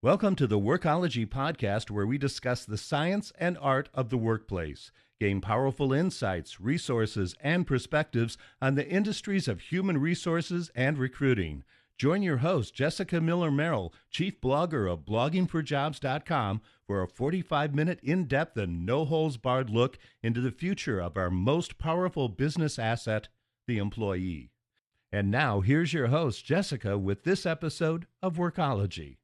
Welcome to the Workology podcast, where we discuss the science and art of the workplace, gain powerful insights, resources, and perspectives on the industries of human resources and recruiting. Join your host, Jessica Miller-Merrill, chief blogger of bloggingforjobs.com, for a 45-minute in-depth and no-holds-barred look into the future of our most powerful business asset, the employee. And now, here's your host, Jessica, with this episode of Workology.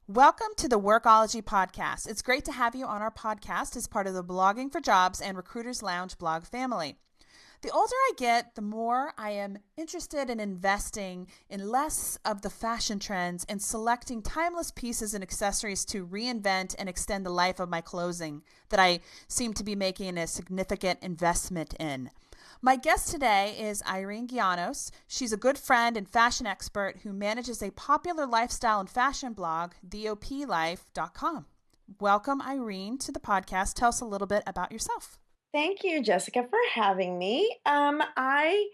Welcome to the Workology podcast. It's great to have you on our podcast as part of the Blogging for Jobs and Recruiters Lounge blog family. The older I get, the more I am interested in investing in less of the fashion trends and selecting timeless pieces and accessories to reinvent and extend the life of my clothing that I seem to be making a significant investment in. My guest today is Irene Gianos. She's a good friend and fashion expert who manages a popular lifestyle and fashion blog, theoplife.com. Welcome, Irene, to the podcast. Tell us a little bit about yourself. Thank you, Jessica, for having me. I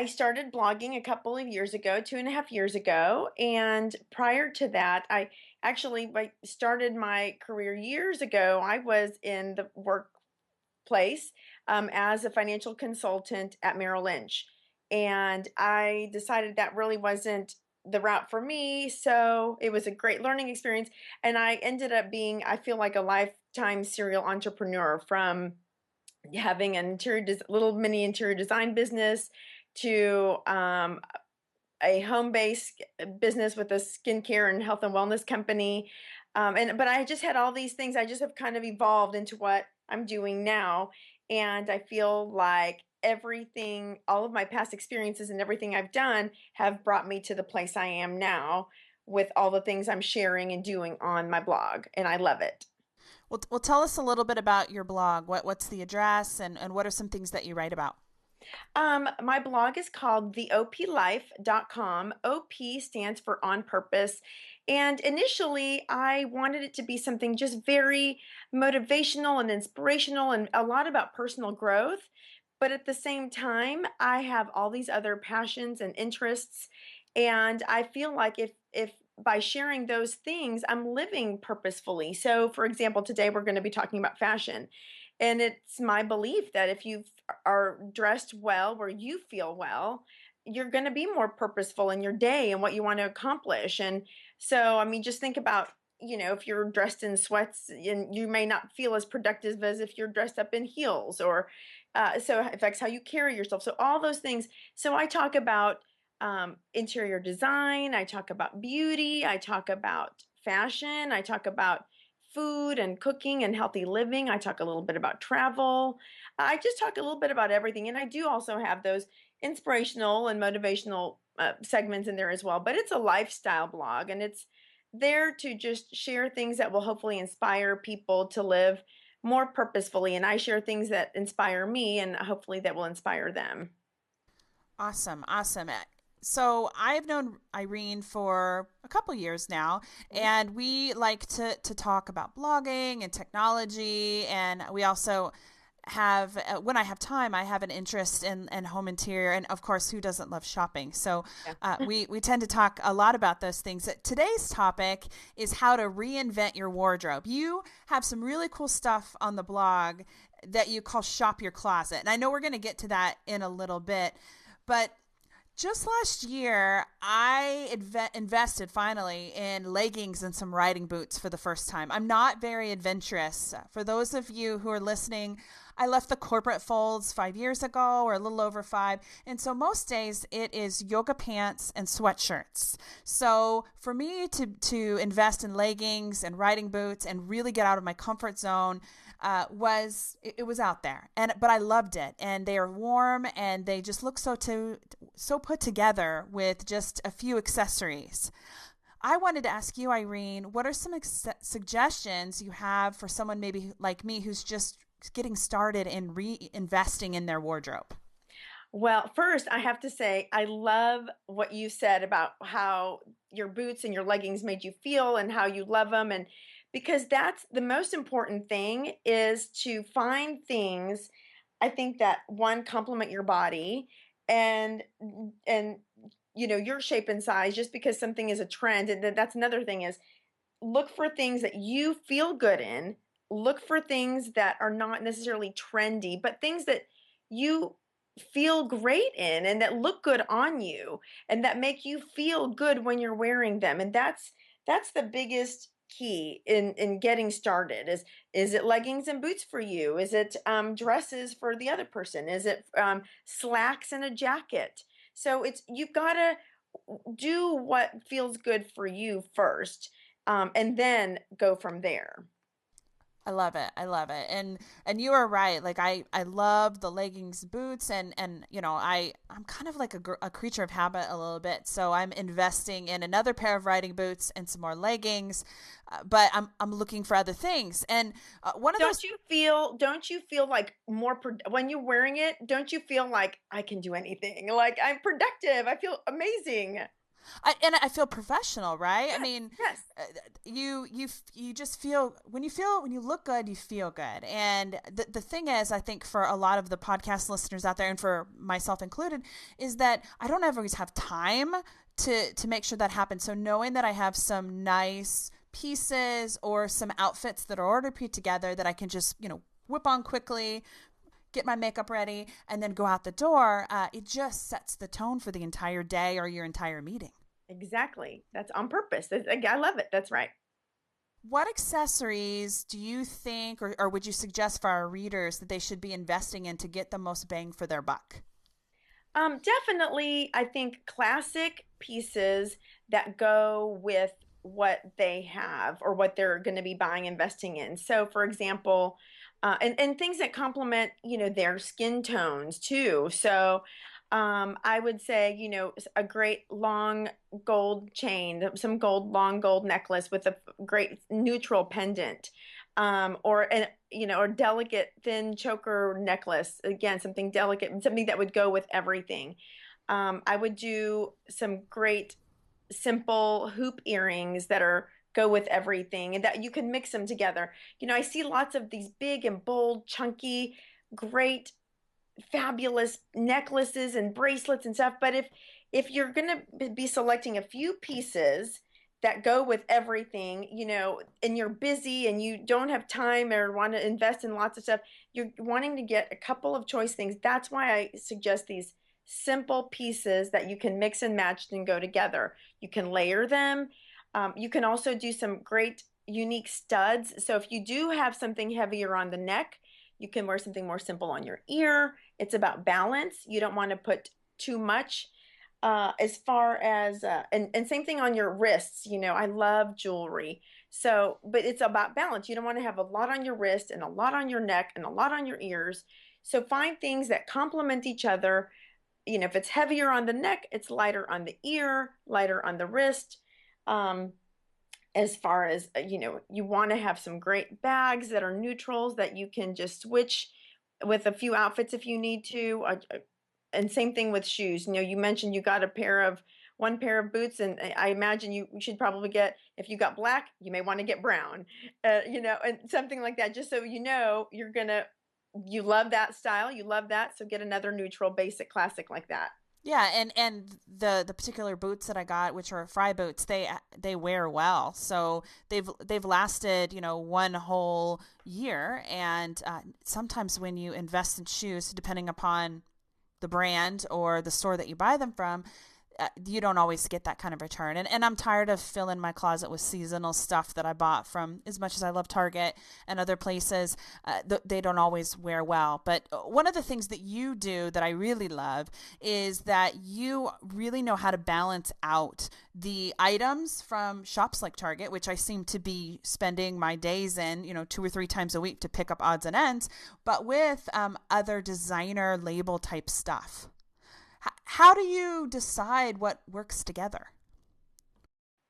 started blogging a couple of years ago, 2.5 years ago, and prior to that, I started my career years ago. I was in the workplace as a financial consultant at Merrill Lynch, and I decided that really wasn't the route for me. So it was a great learning experience, and I ended up being, I feel like, a lifetime serial entrepreneur, from having an little mini interior design business to a home-based business with a skincare and health and wellness company. But I just had all these things. I just have kind of evolved into what I'm doing now. And I feel like everything, all of my past experiences and everything I've done have brought me to the place I am now with all the things I'm sharing and doing on my blog. And I love it. Well, tell us a little bit about your blog. What's the address and what are some things that you write about? My blog is called theoplife.com. OP stands for on purpose. And initially, I wanted it to be something just very motivational and inspirational and a lot about personal growth. But at the same time, I have all these other passions and interests. And I feel like if by sharing those things, I'm living purposefully. So, for example, today we're going to be talking about fashion. And it's my belief that if you are dressed well, where you feel well, you're going to be more purposeful in your day and what you want to accomplish. And so, I mean, just think about, if you're dressed in sweats, and you may not feel as productive as if you're dressed up in heels, or so it affects how you carry yourself. So all those things. So I talk about interior design. I talk about beauty. I talk about fashion. I talk about food and cooking and healthy living. I talk a little bit about travel. I just talk a little bit about everything. And I do also have those inspirational and motivational segments in there as well. But it's a lifestyle blog, and it's there to just share things that will hopefully inspire people to live more purposefully. And I share things that inspire me, and hopefully that will inspire them. Awesome. So I've known Irene for a couple years now, and we like to talk about blogging and technology, and we also have, when I have time, I have an interest in home interior, and of course, who doesn't love shopping? So we tend to talk a lot about those things. Today's topic is how to reinvent your wardrobe. You have some really cool stuff on the blog that you call Shop Your Closet, and I know we're going to get to that in a little bit, but just last year, I invested finally in leggings and some riding boots for the first time. I'm not very adventurous. For those of you who are listening, I left the corporate folds 5 years ago, or a little over 5. And so most days it is yoga pants and sweatshirts. So for me to invest in leggings and riding boots and really get out of my comfort zone, was out there, but I loved it, and they are warm, and they just look so put together with just a few accessories. I wanted to ask you, Irene, what are some suggestions you have for someone maybe like me who's just getting started in reinvesting in their wardrobe? Well, first, I have to say, I love what you said about how your boots and your leggings made you feel and how you love them. And because that's the most important thing, is to find things, I think, that one, complement your body, and your shape and size just because something is a trend. And that's another thing is look for things that you feel good in. Look for things that are not necessarily trendy, but things that you feel great in and that look good on you and that make you feel good when you're wearing them. And that's the biggest key in getting started is it leggings and boots for you? Is it dresses for the other person? Is it slacks and a jacket? So it's you've got to do what feels good for you first, and then go from there. I love it. I love it. And you are right. Like I love the leggings, boots, and I'm kind of like a creature of habit a little bit. So I'm investing in another pair of riding boots and some more leggings, but I'm looking for other things. And one of those. Don't you feel like when you're wearing it? Don't you feel like I can do anything? Like I'm productive. I feel amazing. And I feel professional, right? I Yes, mean, yes. you just feel when you look good, you feel good. And the thing is, I think for a lot of the podcast listeners out there, and for myself included, is that I don't always have time to make sure that happens. So knowing that I have some nice pieces or some outfits that are already put together that I can just whip on quickly, get my makeup ready, and then go out the door, it just sets the tone for the entire day or your entire meeting. Exactly. That's on purpose. I love it. That's right. What accessories do you think, or would you suggest for our readers that they should be investing in to get the most bang for their buck? Definitely, I think classic pieces that go with what they have or what they're going to be buying, investing in. So, for example, and things that complement, their skin tones too. So, I would say, a great long gold chain, some long gold necklace with a great neutral pendant, or delicate thin choker necklace. Again, something delicate, something that would go with everything. I would do some great simple hoop earrings that are go with everything and that you can mix them together. I see lots of these big and bold, chunky, great, fabulous necklaces and bracelets and stuff. But if you're going to be selecting a few pieces that go with everything, and you're busy and you don't have time or want to invest in lots of stuff, you're wanting to get a couple of choice things. That's why I suggest these simple pieces that you can mix and match and go together. You can layer them. You can also do some great unique studs. So if you do have something heavier on the neck, you can wear something more simple on your ear. It's about balance. You don't want to put too much. As far as and same thing on your wrists. I love jewelry. So, but it's about balance. You don't want to have a lot on your wrist and a lot on your neck and a lot on your ears. So find things that complement each other. If it's heavier on the neck, it's lighter on the ear, lighter on the wrist. Um, as far as you want to have some great bags that are neutrals that you can just switch with a few outfits if you need to. And same thing with shoes. You mentioned you got one pair of boots, and I imagine you should probably get, if you got black, you may want to get brown, and something like that, just so you love that style, you love that, so get another neutral basic classic like that. Yeah, and the particular boots that I got, which are fry boots, they wear well, so they've lasted one whole year. And sometimes when you invest in shoes, depending upon the brand or the store that you buy them from, you don't always get that kind of return. And I'm tired of filling my closet with seasonal stuff that I bought from, as much as I love Target and other places, they don't always wear well. But one of the things that you do that I really love is that you really know how to balance out the items from shops like Target, which I seem to be spending my days in, 2 or 3 times a week to pick up odds and ends, but with other designer label type stuff. How do you decide what works together?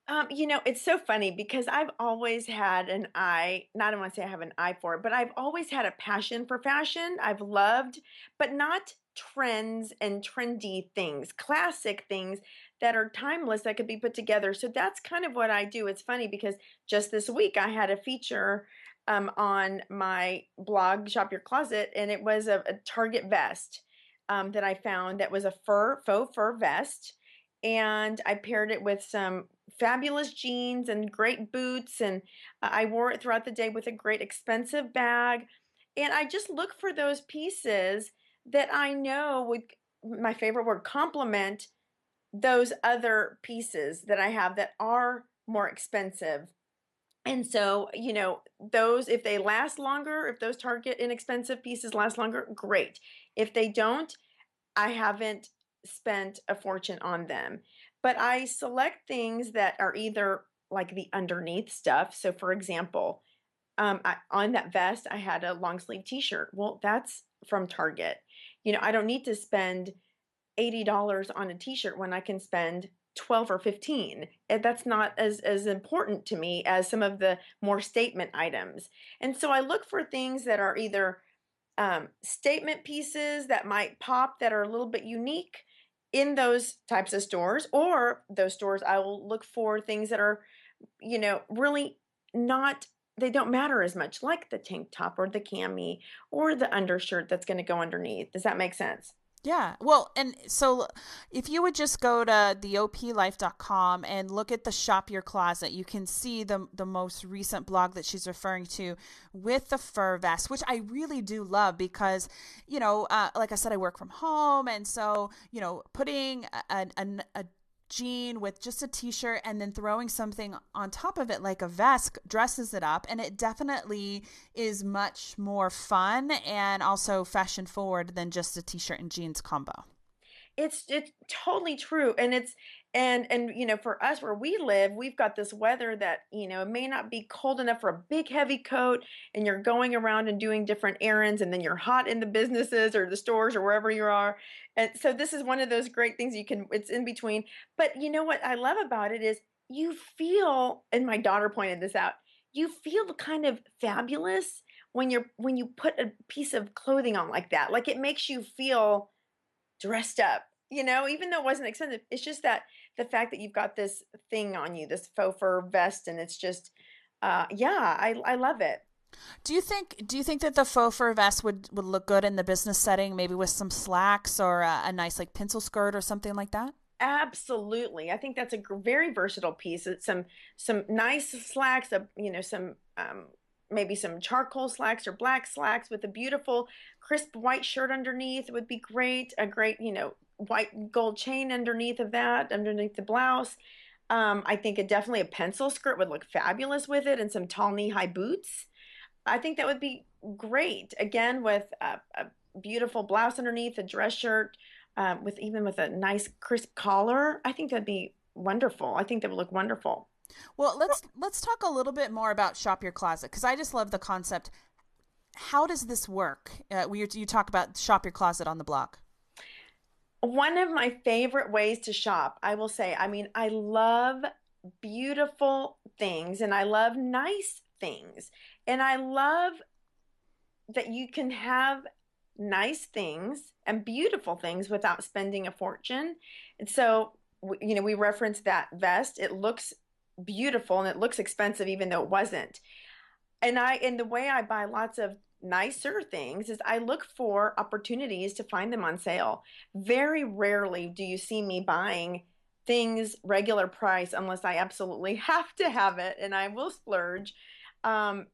It's so funny because I've always had an eye, not I don't want to say I have an eye for it, but I've always had a passion for fashion. I've loved, but not trends and trendy things, classic things that are timeless that could be put together. So that's kind of what I do. It's funny because just this week I had a feature on my blog, Shop Your Closet, and it was a Target vest that I found that was a faux fur vest, and I paired it with some fabulous jeans and great boots, and I wore it throughout the day with a great expensive bag. And I just look for those pieces that I know would, my favorite word, complement those other pieces that I have that are more expensive. And so, those, if they last longer, if those Target inexpensive pieces last longer, great. If they don't, I haven't spent a fortune on them. But I select things that are either like the underneath stuff. So, for example, on that vest, I had a long sleeve t-shirt. Well, that's from Target. I don't need to spend $80 on a t-shirt when I can spend 12 or 15. And that's not as important to me as some of the more statement items. And so I look for things that are either statement pieces that might pop, that are a little bit unique in those types of stores, or those stores I will look for things that are, really not, they don't matter as much, like the tank top or the cami or the undershirt that's going to go underneath. Does that make sense? Yeah. Well, and so if you would just go to theoplife.com and look at the Shop Your Closet, you can see the most recent blog that she's referring to with the fur vest, which I really do love because, like I said, I work from home. And so, putting a jean with just a t-shirt and then throwing something on top of it like a vest dresses it up, and it definitely is much more fun and also fashion forward than just a t-shirt and jeans combo. It's totally true. And for us where we live, we've got this weather that, it may not be cold enough for a big heavy coat, and you're going around and doing different errands, and then you're hot in the businesses or the stores or wherever you are. And so this is one of those great things it's in between. But what I love about it is you feel, and my daughter pointed this out, you feel kind of fabulous when you put a piece of clothing on like that. Like, it makes you feel dressed up, even though it wasn't expensive. It's just that the fact that you've got this thing on you, this faux fur vest, and it's just, yeah, I love it. Do you think that the faux fur vest would look good in the business setting, maybe with some slacks or a nice like pencil skirt or something like that? Absolutely. I think that's a very versatile piece. It's some nice slacks, some maybe some charcoal slacks or black slacks with a beautiful crisp white shirt underneath would be great. A great, white gold chain underneath of that, underneath the blouse. I think definitely a pencil skirt would look fabulous with it, and some tall knee-high boots. I think that would be great. Again, with a beautiful blouse underneath, a dress shirt, with a nice crisp collar. I think that'd be wonderful. I think that would look wonderful. Well, let's talk a little bit more about Shop Your Closet because I just love the concept. How does this work? You talk about Shop Your Closet on the blog. One of my favorite ways to shop, I will say, I mean, I love beautiful things and I love nice things. And I love that you can have nice things and beautiful things without spending a fortune. And so, we referenced that vest. It looks beautiful and it looks expensive even though it wasn't. And the way I buy lots of nicer things is I look for opportunities to find them on sale. Very rarely do you see me buying things regular price unless I absolutely have to have it, and I will splurge. Um,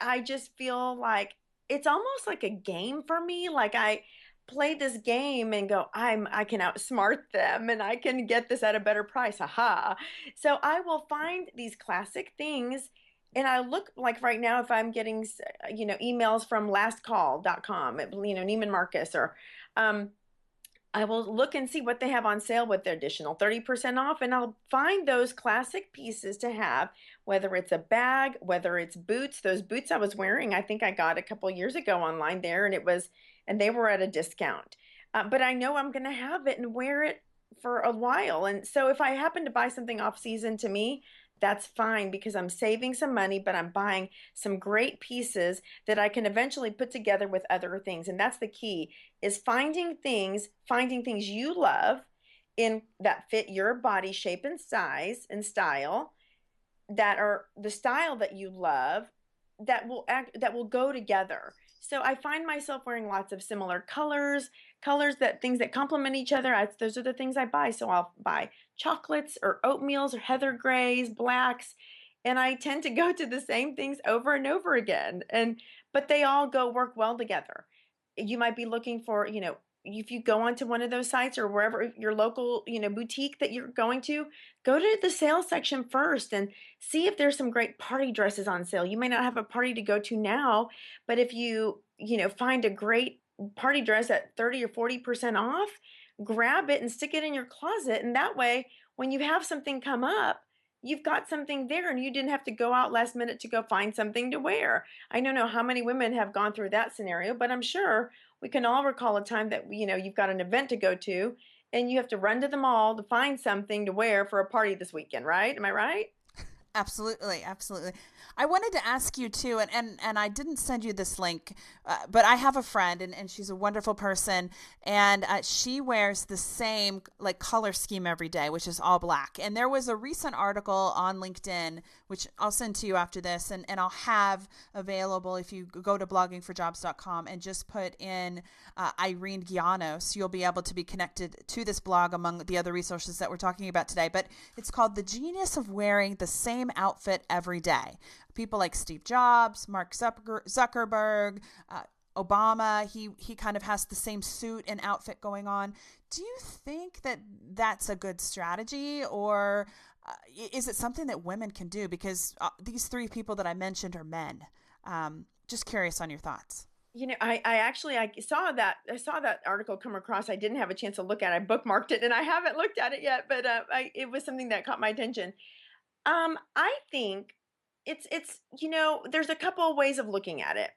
I just feel like it's almost like a game for me. Like, I play this game and go, I can outsmart them and I can get this at a better price. Haha. So I will find these classic things, and I look, like right now, if I'm getting emails from lastcall.com, Neiman Marcus, or I will look and see what they have on sale with the additional 30% off, and I'll find those classic pieces to have, whether it's a bag, whether it's boots. Those boots I was wearing, I think I got a couple years ago online there, and they were at a discount. But I know I'm going to have it and wear it for a while. And so if I happen to buy something off season, to me, that's fine because I'm saving some money, but I'm buying some great pieces that I can eventually put together with other things. And that's the key, is finding things you love in that fit your body shape and size and style, that are the style that you love, that will go together. So I find myself wearing lots of similar colors that things that complement each other. Those are the things I buy. So I'll buy chocolates or oatmeals or heather grays, blacks, and I tend to go to the same things over and over again. And but they all go work well together. You might be looking for, if you go onto one of those sites or wherever your local, boutique that you're going to, go to the sales section first and see if there's some great party dresses on sale. You may not have a party to go to now, but if find a great party dress at 30 or 40% off, grab it and stick it in your closet. And that way, when you have something come up, you've got something there and you didn't have to go out last minute to go find something to wear. I don't know how many women have gone through that scenario, but I'm sure we can all recall a time that, you've got an event to go to and you have to run to the mall to find something to wear for a party this weekend, right? Am I right? Absolutely, absolutely. I wanted to ask you too, and I didn't send you this link, but I have a friend, and she's a wonderful person, and she wears the same like color scheme every day, which is all black. And there was a recent article on LinkedIn, which I'll send to you after this, and I'll have available if you go to bloggingforjobs.com and just put in Irene Gianos, you'll be able to be connected to this blog among the other resources that we're talking about today. But it's called The Genius of Wearing the Same Outfit Every Day. People like Steve Jobs, Mark Zuckerberg, Obama, he kind of has the same suit and outfit going on. Do you think that that's a good strategy, or is it something that women can do? Because these three people that I mentioned are men. Just curious on your thoughts. I saw that article come across. I didn't have a chance to look at it. I bookmarked it and I haven't looked at it yet, but it was something that caught my attention. I think there's a couple of ways of looking at it.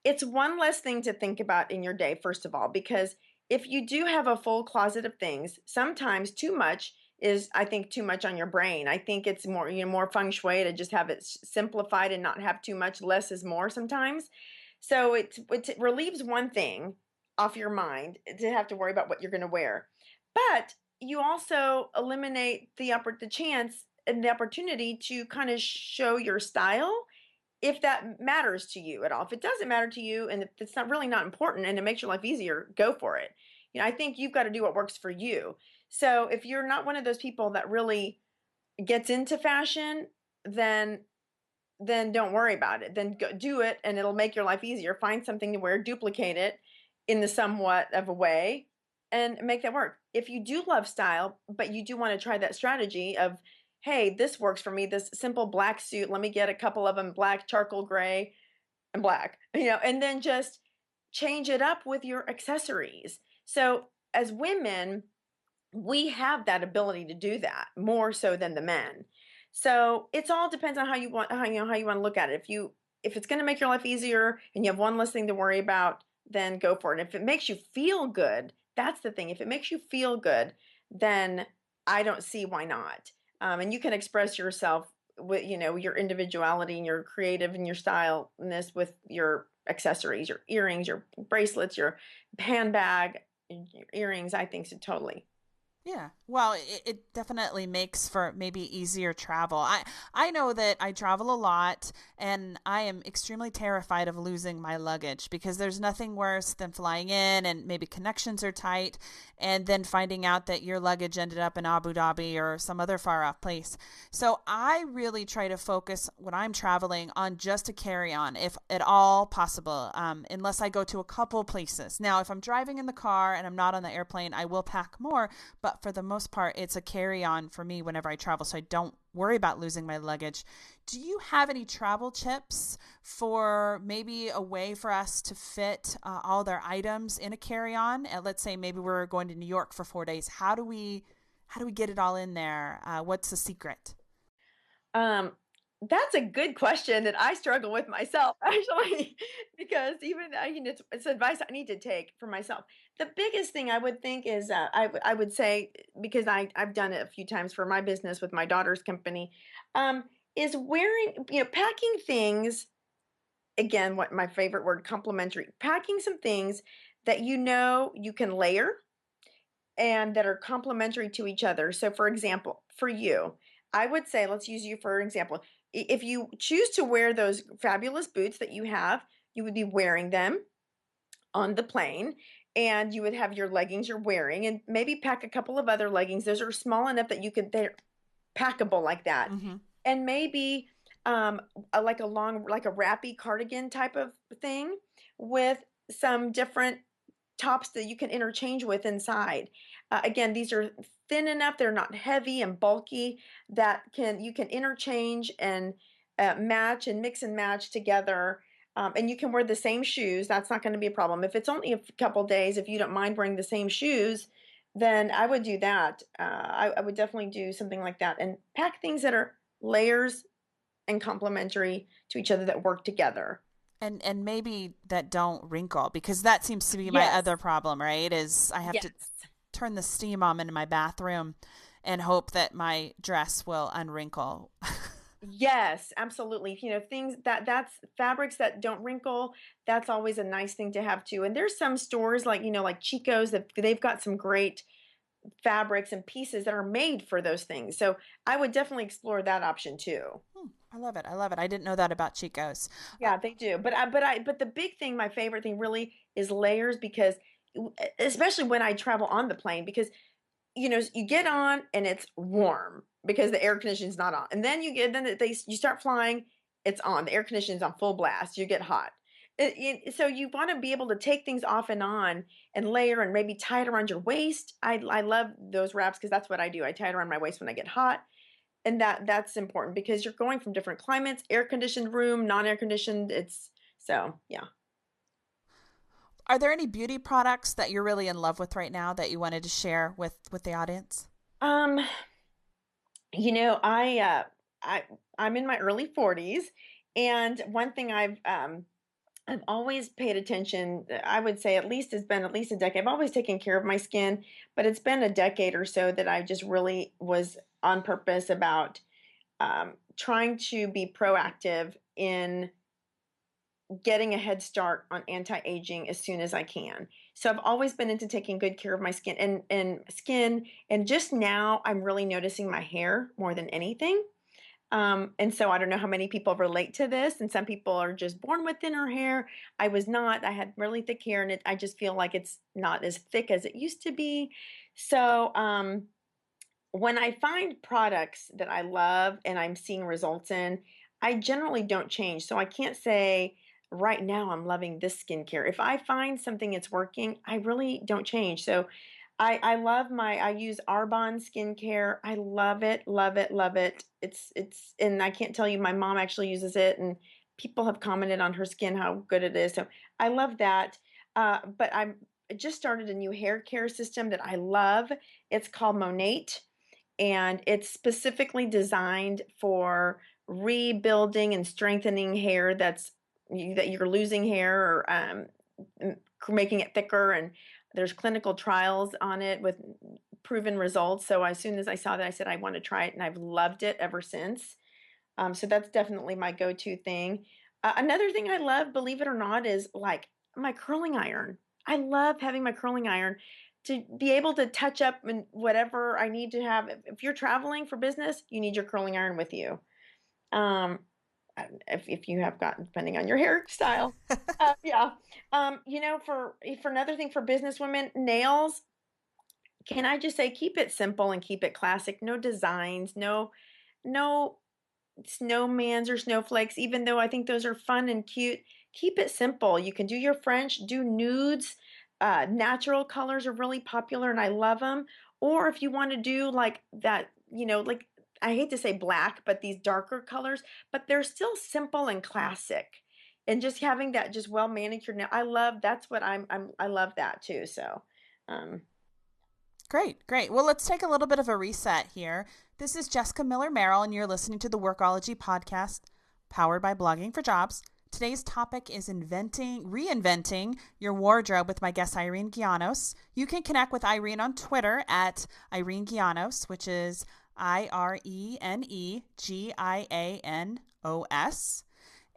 It's one less thing to think about in your day, first of all, because if you do have a full closet of things, sometimes too much is, I think, too much on your brain. I think it's more feng shui to just have it simplified and not have too much. Less is more sometimes. So it relieves one thing off your mind to have to worry about what you're going to wear. But you also eliminate the chance and the opportunity to kind of show your style if that matters to you at all. If it doesn't matter to you and if it's not important and it makes your life easier, go for it. I think you've got to do what works for you. So if you're not one of those people that really gets into fashion, then don't worry about it. Then go do it and it'll make your life easier. Find something to wear, duplicate it in the somewhat of a way and make that work. If you do love style, but you do want to try that strategy of, hey, this works for me, this simple black suit, let me get a couple of them, black, charcoal gray, and black, and then just change it up with your accessories. So as women, we have that ability to do that more so than the men. So it's all depends on how you want how you want to look at it. If it's going to make your life easier and you have one less thing to worry about, then go for it. If it makes you feel good, that's the thing. If it makes you feel good, then I don't see why not. And you can express yourself with your individuality and your creative and your styleness with your accessories, your earrings, your bracelets, your handbag, your earrings. I think so totally. Yeah. Well, it definitely makes for maybe easier travel. I know that I travel a lot and I am extremely terrified of losing my luggage because there's nothing worse than flying in and maybe connections are tight and then finding out that your luggage ended up in Abu Dhabi or some other far off place. So I really try to focus when I'm traveling on just a carry-on, if at all possible, unless I go to a couple places. Now, if I'm driving in the car and I'm not on the airplane, I will pack more, but for the most part, it's a carry-on for me whenever I travel, so I don't worry about losing my luggage. Do you have any travel tips for maybe a way for us to fit all their items in a carry-on? Let's say maybe we're going to New York for 4 days. How do we get it all in there? What's the secret? That's a good question that I struggle with myself, actually, because even it's advice I need to take for myself. The biggest thing I would think is I would say, because I've done it a few times for my business with my daughter's company, is wearing, packing things, again, what my favorite word, complementary, packing some things that you can layer and that are complementary to each other. So for example, for you, I would say, let's use you for example. If you choose to wear those fabulous boots that you have, you would be wearing them on the plane, and you would have your leggings you're wearing, and maybe pack a couple of other leggings. Those are small enough that they're packable like that. Mm-hmm. And maybe like a long, like a wrappy cardigan type of thing with some different tops that you can interchange with inside. Again, these are thin enough, they're not heavy and bulky, that you can interchange and match and mix and match together. And you can wear the same shoes. That's not going to be a problem. If it's only a couple days, if you don't mind wearing the same shoes, then I would do that. I would definitely do something like that and pack things that are layers and complementary to each other that work together. And maybe that don't wrinkle, because that seems to be my other problem, right? Is I have to turn the steam on in my bathroom and hope that my dress will unwrinkle. Yes, absolutely. Things that's fabrics that don't wrinkle, that's always a nice thing to have too. And there's some stores like, like Chico's, that they've got some great fabrics and pieces that are made for those things. So I would definitely explore that option too. I love it. I love it. I didn't know that about Chico's. Yeah, they do. But the big thing, my favorite thing really is layers, because especially when I travel on the plane, because you get on and it's warm because the air conditioning's not on. And then you start flying, it's on. The air conditioning's on full blast. You get hot. So you want to be able to take things off and on and layer and maybe tie it around your waist. I love those wraps because that's what I do. I tie it around my waist when I get hot. And that's important because you're going from different climates, air conditioned room, non-air conditioned. Yeah. Are there any beauty products that you're really in love with right now that you wanted to share with the audience? I'm in my early 40s, and one thing I've always paid attention, I would say it's been at least a decade. I've always taken care of my skin, but it's been a decade or so that I just really was on purpose about trying to be proactive in getting a head start on anti-aging as soon as I can. So I've always been into taking good care of my skin and just now I'm really noticing my hair more than anything. And so I don't know how many people relate to this, and some people are just born with thinner hair. I was not. I had really thick hair, and I just feel like it's not as thick as it used to be. So when I find products that I love and I'm seeing results in, I generally don't change. So I can't say right now I'm loving this skincare. If I find something that's working, I really don't change. So I use Arbonne skincare. I love it, love it, love it. And I can't tell you, my mom actually uses it, and people have commented on her skin how good it is. So I love that. But I just started a new hair care system that I love. It's called Monate, and it's specifically designed for rebuilding and strengthening hair that you're losing hair, or making it thicker. And there's clinical trials on it with proven results. So as soon as I saw that, I said, I want to try it, and I've loved it ever since. So that's definitely my go-to thing. Another thing I love, believe it or not, is like my curling iron. I love having my curling iron to be able to touch up and whatever I need to have. If you're traveling for business, you need your curling iron with you. If you have gotten, depending on your hairstyle. Yeah. For another thing for business women, nails, can I just say, keep it simple and keep it classic. No designs, no snowmans or snowflakes, even though I think those are fun and cute. Keep it simple. You can do your French, do nudes. Natural colors are really popular and I love them. Or if you want to do like that, like, I hate to say black, but these darker colors, but they're still simple and classic. And just having that just well manicured nail, that's what I love that too. So, Great. Well, let's take a little bit of a reset here. This is Jessica Miller Merrill, and you're listening to the Workology podcast, powered by Blogging for Jobs. Today's topic is reinventing your wardrobe with my guest, Irene Gianos. You can connect with Irene on Twitter at Irene Gianos, which is IreneGianos.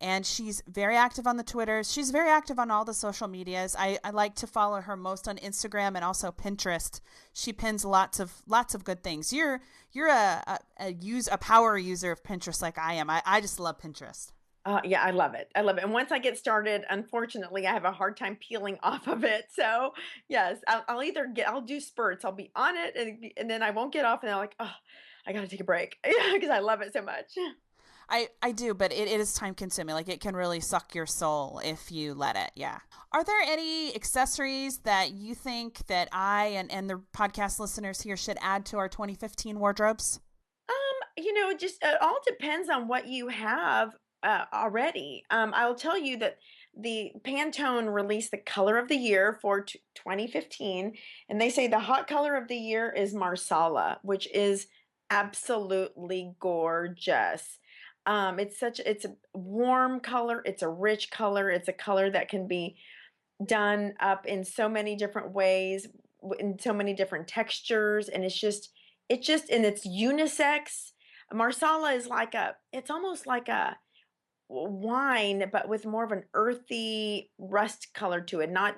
And she's very active on the Twitters. She's very active on all the social medias. I like to follow her most on Instagram and also Pinterest. She pins lots of good things. You're a power user of Pinterest like I am. I just love Pinterest. Yeah, I love it. I love it. And once I get started, unfortunately, I have a hard time peeling off of it. So yes, I'll either I'll do spurts. I'll be on it, and then I won't get off, and I'm like, oh, I got to take a break because I love it so much. I do, but it is time consuming. Like it can really suck your soul if you let it. Yeah. Are there any accessories that you think that and the podcast listeners here should add to our 2015 wardrobes? Just it all depends on what you have already. I'll tell you that the Pantone released the color of the year for 2015, and they say the hot color of the year is Marsala, which is absolutely gorgeous. It's a warm color, it's a rich color, it's a color that can be done up in so many different ways, in so many different textures, and and it's unisex. Marsala is it's almost like a wine, but with more of an earthy rust color to it, not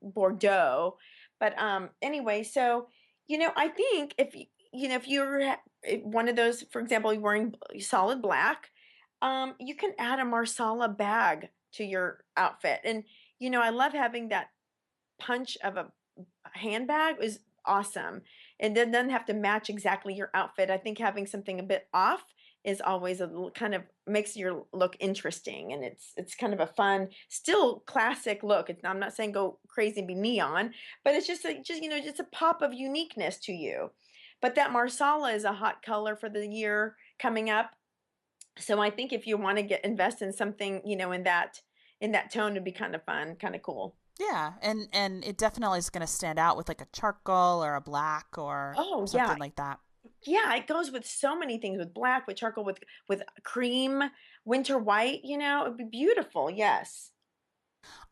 Bordeaux. But anyway, so I think if you're one of those, for example, you're wearing solid black, you can add a Marsala bag to your outfit, and I love having that punch of a handbag is awesome. And then doesn't have to match exactly your outfit. I think having something a bit off is always kind of makes your look interesting, and it's kind of a fun, still classic look. I'm not saying go crazy and be neon, but it's just a pop of uniqueness to you. But that Marsala is a hot color for the year coming up. So I think if you want to invest in something, in that tone, it'd be kind of fun, kind of cool. Yeah, and it definitely is going to stand out with like a charcoal or a black or Oh yeah, something like that. yeah, it goes with so many things, with black, with charcoal, with cream, winter white, it'd be beautiful. Yes.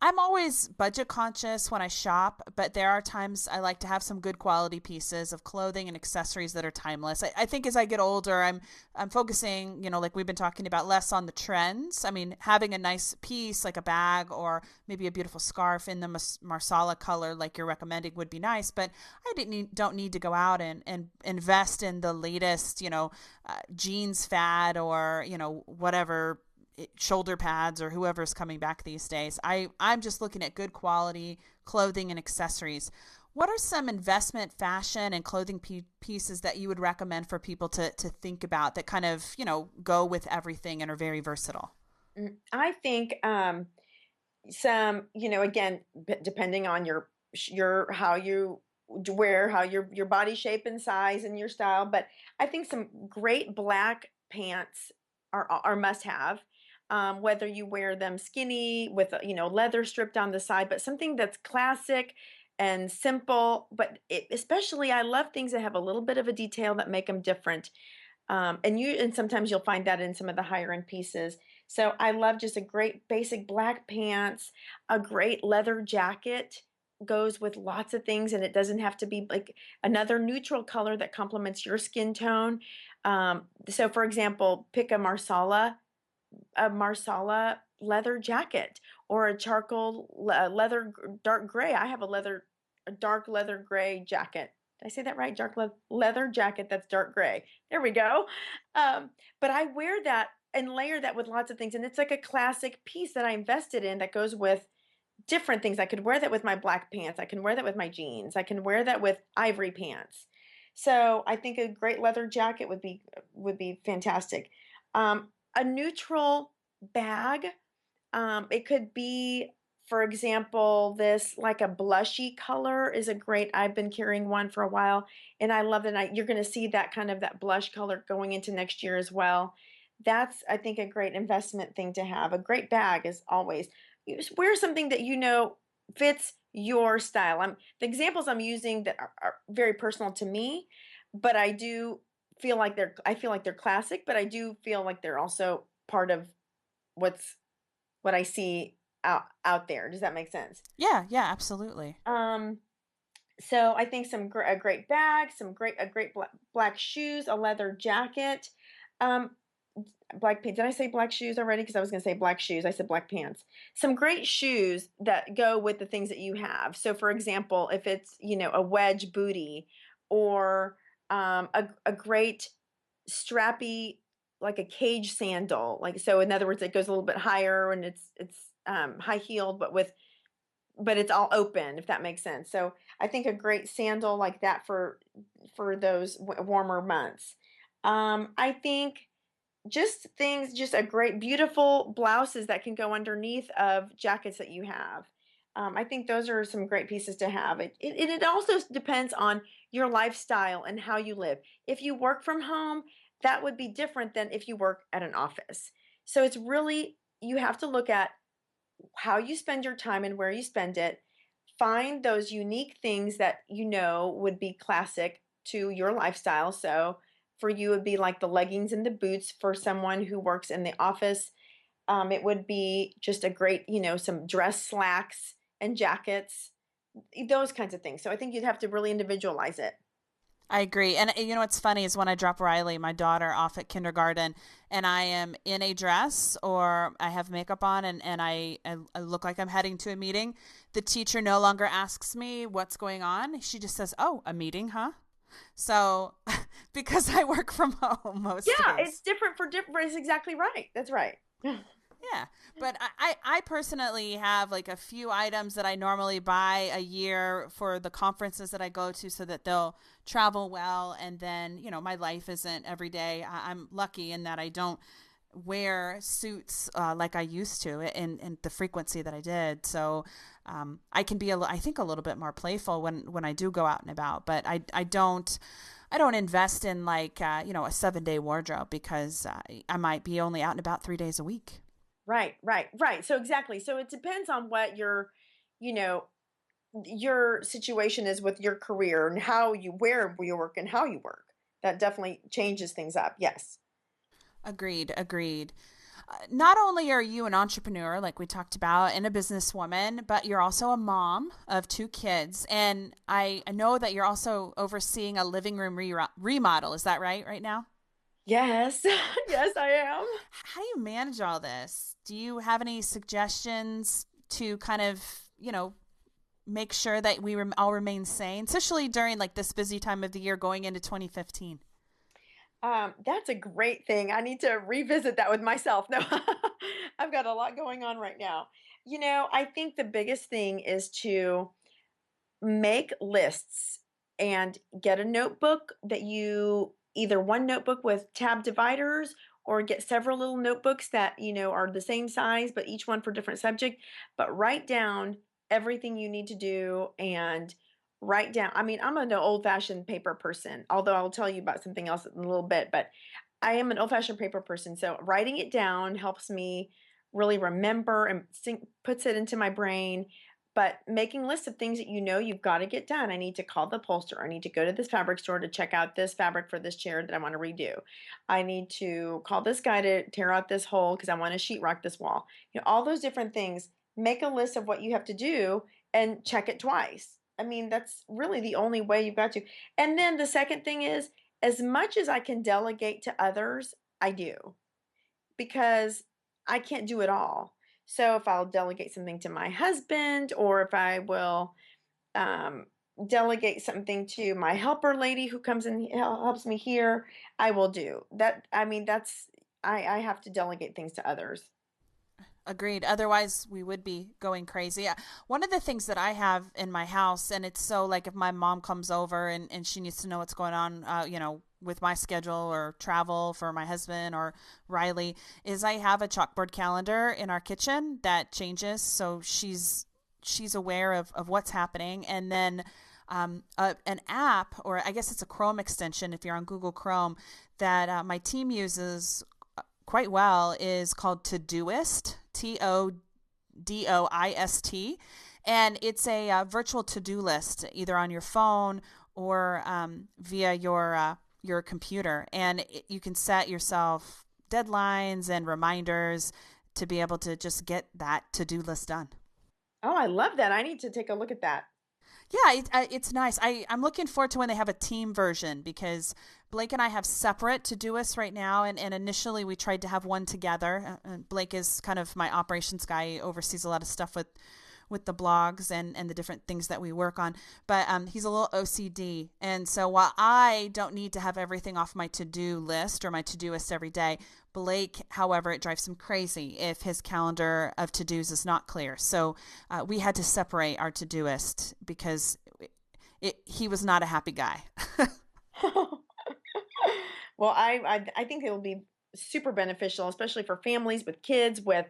I'm always budget conscious when I shop, but there are times I like to have some good quality pieces of clothing and accessories that are timeless. I think as I get older, I'm focusing, like we've been talking about, less on the trends. I mean, having a nice piece like a bag or maybe a beautiful scarf in the Marsala color like you're recommending would be nice, but don't need to go out and invest in the latest, jeans fad or, whatever shoulder pads or whoever's coming back these days. I'm just looking at good quality clothing and accessories. What are some investment fashion and clothing pieces that you would recommend for people to think about that kind of, go with everything and are very versatile? I think some, again, depending on your how you wear, how your body shape and size and your style, but I think some great black pants are must have. Whether you wear them skinny with leather stripped on the side, but something that's classic and simple. But especially, I love things that have a little bit of a detail that make them different. And sometimes you'll find that in some of the higher end pieces. So I love just a great basic black pants, a great leather jacket goes with lots of things, and it doesn't have to be like another neutral color that complements your skin tone. So for example, pick a Marsala leather jacket, or a charcoal leather dark gray. I have a dark leather gray jacket. Did I say that right? Dark leather jacket that's dark gray. There we go. But I wear that and layer that with lots of things, and it's like a classic piece that I invested in that goes with different things. I could wear that with my black pants. I can wear that with my jeans. I can wear that with ivory pants. So I think a great leather jacket would be fantastic. A neutral bag. It could be, for example, this like a blushy color is a great. I've been carrying one for a while, and I love that. You're going to see that kind of that blush color going into next year as well. That's, I think, a great investment thing to have. A great bag is always, you just wear something that fits your style. The examples I'm using that are very personal to me, but I feel like they're classic, but I do feel like they're also part of what's what I see out there. Does that make sense? Yeah, yeah, absolutely. Um, so I think a great bag, a great black shoes, a leather jacket, um, black pants. Did I say black shoes already? Because I was going to say black shoes. I said black pants. Some great shoes that go with the things that you have. So, for example, if it's a wedge booty, or a great strappy like a cage sandal. Like, so in other words, it goes a little bit higher and it's high heeled, but it's all open, if that makes sense. So I think a great sandal like that for those warmer months. I think just a great, beautiful blouses that can go underneath of jackets that you have. I think those are some great pieces to have. It also depends on your lifestyle and how you live. If you work from home, that would be different than if you work at an office. So it's really, you have to look at how you spend your time and where you spend it. Find those unique things that you know would be classic to your lifestyle. So for you, it would be like the leggings and the boots. For someone who works in the office, it would be just a great, some dress slacks and jackets, those kinds of things. So I think you'd have to really individualize it. I agree. And what's funny is when I drop Riley, my daughter, off at kindergarten, and I am in a dress or I have makeup on and I look like I'm heading to a meeting, the teacher no longer asks me what's going on. She just says, "Oh, a meeting, huh?" So because I work from home most days. Yeah, it's different for different. It's exactly right. That's right. Yeah, but I personally have like a few items that I normally buy a year for the conferences that I go to so that they'll travel well. And then, my life isn't every day. I'm lucky in that I don't wear suits like I used to in the frequency that I did. So I can be, I think, a little bit more playful when I do go out and about. But I don't invest in like, a 7-day wardrobe because I might be only out and about 3 days a week. Right. So exactly. So it depends on what your situation is with your career and where you work and how you work. That definitely changes things up. Yes. Agreed. Not only are you an entrepreneur, like we talked about, and a businesswoman, but you're also a mom of 2 kids. And I know that you're also overseeing a living room remodel. Is that right now? Yes. Yes, I am. How do you manage all this? Do you have any suggestions to kind of, make sure that we all remain sane, especially during like this busy time of the year going into 2015? That's a great thing. I need to revisit that with myself. No, I've got a lot going on right now. I think the biggest thing is to make lists and get a notebook that you either one notebook with tab dividers or get several little notebooks that are the same size but each one for different subject, but write down everything you need to do and write down. I mean, I'm an old-fashioned paper person, although I'll tell you about something else in a little bit, but I am an old-fashioned paper person. So writing it down helps me really remember and puts it into my brain. But making lists of things that you've got to get done. I need to call the upholsterer. I need to go to this fabric store to check out this fabric for this chair that I want to redo. I need to call this guy to tear out this hole because I want to sheetrock this wall. All those different things. Make a list of what you have to do and check it twice. I mean, that's really the only way you've got to. And then the second thing is, as much as I can delegate to others, I do. Because I can't do it all. So if I'll delegate something to my husband, or if I will delegate something to my helper lady who comes and helps me here, I will do that. I mean, I have to delegate things to others. Agreed. Otherwise, we would be going crazy. One of the things that I have in my house, and it's so like if my mom comes over and she needs to know what's going on, with my schedule or travel for my husband or Riley, is I have a chalkboard calendar in our kitchen that changes. So she's aware of what's happening. And then an app, or I guess it's a Chrome extension if you're on Google Chrome, that my team uses quite well is called Todoist, Todoist. And it's a virtual to-do list either on your phone or via your computer. And you can set yourself deadlines and reminders to be able to just get that to-do list done. Oh, I love that. I need to take a look at that. Yeah, it's nice. I'm looking forward to when they have a team version, because Blake and I have separate Todoists right now, and initially we tried to have one together. Blake is kind of my operations guy. He oversees a lot of stuff with the blogs and the different things that we work on. But he's a little OCD. And so while I don't need to have everything off my to-do list or my Todoist every day, Blake, however, it drives him crazy if his calendar of to-dos is not clear. So we had to separate our to-doist because he was not a happy guy. Well, I think it will be super beneficial, especially for families with kids with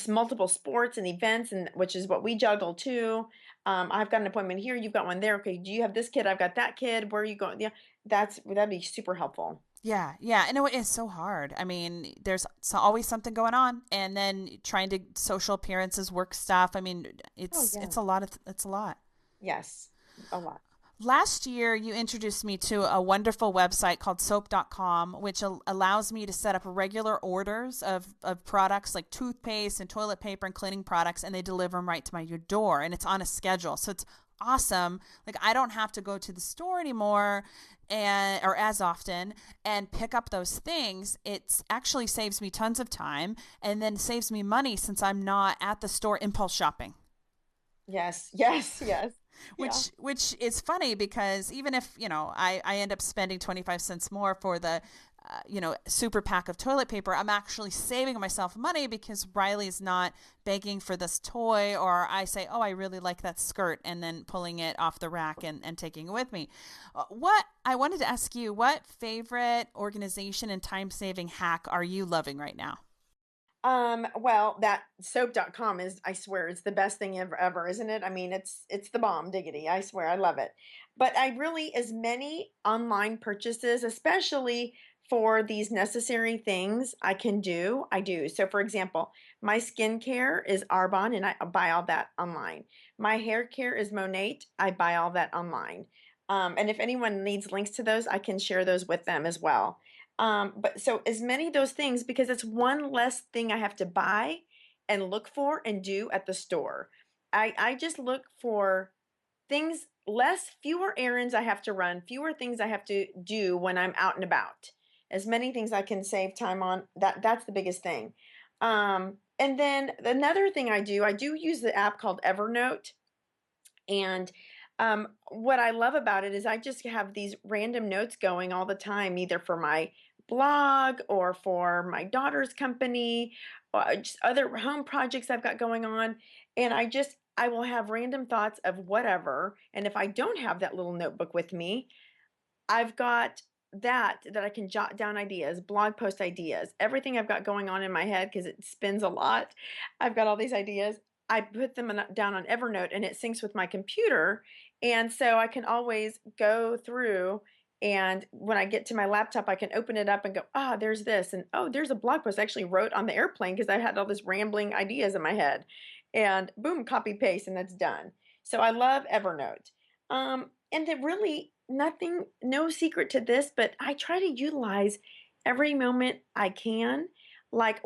multiple sports and events, and which is what we juggle too. I've got an appointment here, you've got one there. Okay, do you have this kid? I've got that kid. Where are you going? Yeah, that'd be super helpful. Yeah, yeah. And it is so hard. I mean, there's always something going on, and then trying to social appearances, work stuff. I mean, Oh yeah. it's a lot. Yes, a lot. Last year, you introduced me to a wonderful website called soap.com, which allows me to set up regular orders of products like toothpaste and toilet paper and cleaning products, and they deliver them right to my door, and it's on a schedule. So it's awesome. Like, I don't have to go to the store anymore or as often and pick up those things. It actually saves me tons of time and then saves me money since I'm not at the store impulse shopping. Yes, yes, yes. Yeah. Which is funny because even if, I end up spending 25 cents more for the, super pack of toilet paper, I'm actually saving myself money because Riley's not begging for this toy, or I say, oh, I really like that skirt, and then pulling it off the rack and taking it with me. I wanted to ask you, what favorite organization and time-saving hack are you loving right now? Well, that soap.com is, I swear, it's the best thing ever, isn't it? I mean, it's the bomb diggity. I swear, I love it. But I really, as many online purchases, especially for these necessary things I can do, I do. So for example, my skincare is Arbonne and I buy all that online. My hair care is Monat. I buy all that online. And if anyone needs links to those, I can share those with them as well. But so as many of those things, because it's one less thing I have to buy and look for and do at the store. I just look for things fewer errands I have to run, fewer things I have to do when I'm out and about. As many things I can save time on, that's the biggest thing. And then another thing I do use the app called Evernote. And what I love about it is I just have these random notes going all the time, either for my blog or for my daughter's company, or just other home projects I've got going on. And I will have random thoughts of whatever. And if I don't have that little notebook with me, I've got that I can jot down ideas, blog post ideas, everything I've got going on in my head because it spins a lot. I've got all these ideas. I put them down on Evernote and it syncs with my computer. And so I can always go through, and when I get to my laptop, I can open it up and go, there's this. And there's a blog post I actually wrote on the airplane because I had all this rambling ideas in my head. And boom, copy paste, and that's done. So I love Evernote. And it really no secret to this, but I try to utilize every moment I can, like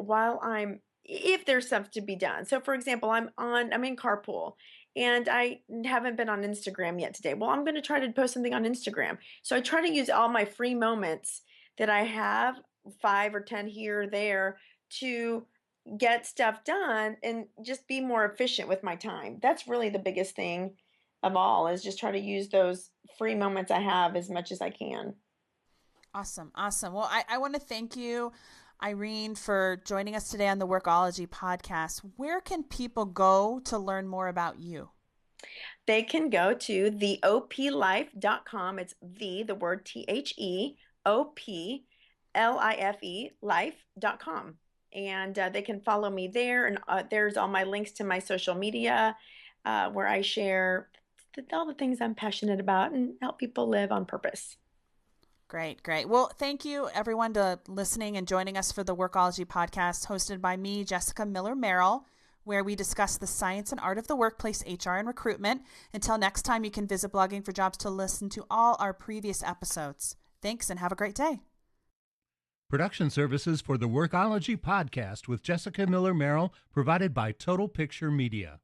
if there's stuff to be done. So for example, I'm in carpool and I haven't been on Instagram yet today. Well, I'm going to try to post something on Instagram. So I try to use all my free moments that I have, 5 or 10 here or there, to get stuff done and just be more efficient with my time. That's really the biggest thing of all, is just try to use those free moments I have as much as I can. Awesome. Awesome. Well, I want to thank you, Irene, for joining us today on the Workology podcast. Where can people go to learn more about you? They can go to theoplife.com. It's the word THEOPLIFE life.com. And they can follow me there. And there's all my links to my social media where I share all the things I'm passionate about and help people live on purpose. Great, great. Well, thank you everyone to listening and joining us for the Workology podcast, hosted by me, Jessica Miller Merrill, where we discuss the science and art of the workplace, HR, and recruitment. Until next time, you can visit Blogging for Jobs to listen to all our previous episodes. Thanks and have a great day. Production services for the Workology podcast with Jessica Miller Merrill provided by Total Picture Media.